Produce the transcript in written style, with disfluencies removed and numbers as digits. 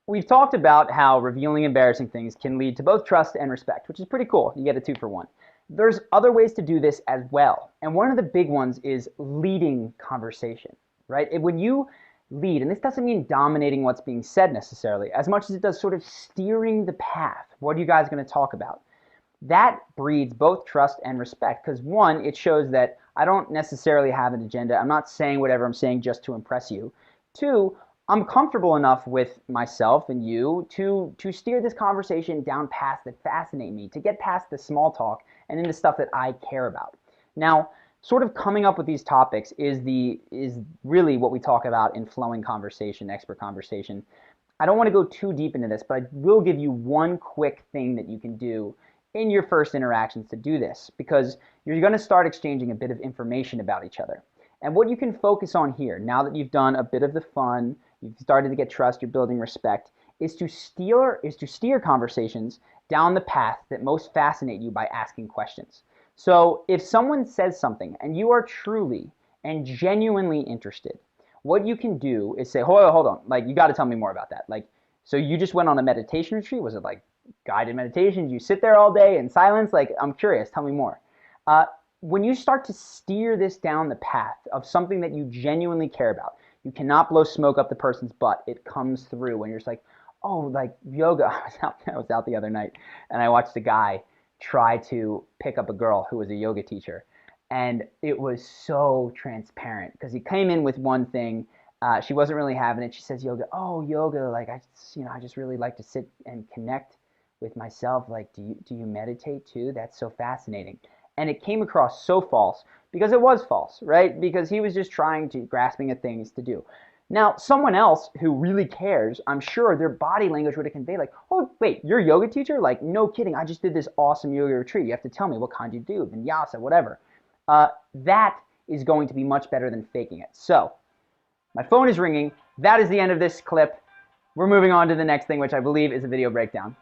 We've talked about how revealing embarrassing things can lead to both trust and respect, which is pretty cool. You get a 2-for-1. There's other ways to do this as well. And one of the big ones is leading conversation, right? When you lead, and this doesn't mean dominating what's being said necessarily, as much as it does sort of steering the path. What are you guys going to talk about? That breeds both trust and respect because one, it shows that I don't necessarily have an agenda. I'm not saying whatever I'm saying just to impress you. Two, I'm comfortable enough with myself and you to steer this conversation down paths that fascinate me, to get past the small talk and into stuff that I care about. Now, sort of coming up with these topics is really what we talk about in flowing conversation, expert conversation. I don't want to go too deep into this, but I will give you one quick thing that you can do in your first interactions to do this, because you're going to start exchanging a bit of information about each other. And what you can focus on here, now that you've done a bit of the fun, you've started to get trust, you're building respect, is to steer conversations down the path that most fascinate you by asking questions. So if someone says something and you are truly and genuinely interested, what you can do is say, hold on, like, you got to tell me more about that. Like, so you just went on a meditation retreat? Was it like guided meditation? Did you sit there all day in silence? Like, I'm curious, tell me more. When you start to steer this down the path of something that you genuinely care about, you cannot blow smoke up the person's butt. It comes through when you're just like, oh, like yoga. I was out the other night and I watched a guy try to pick up a girl who was a yoga teacher. And it was so transparent because he came in with one thing. She wasn't really having it. She says, yoga. Oh, yoga. Like, I just really like to sit and connect with myself. Like, do you meditate too? That's so fascinating. And it came across so false because it was false, right? Because he was just grasping at things to do. Now, someone else who really cares, I'm sure their body language would have conveyed like, oh, wait, you're a yoga teacher? Like, no kidding. I just did this awesome yoga retreat. You have to tell me what kind you do, vinyasa, whatever. That is going to be much better than faking it. So, my phone is ringing. That is the end of this clip. We're moving on to the next thing, which I believe is a video breakdown.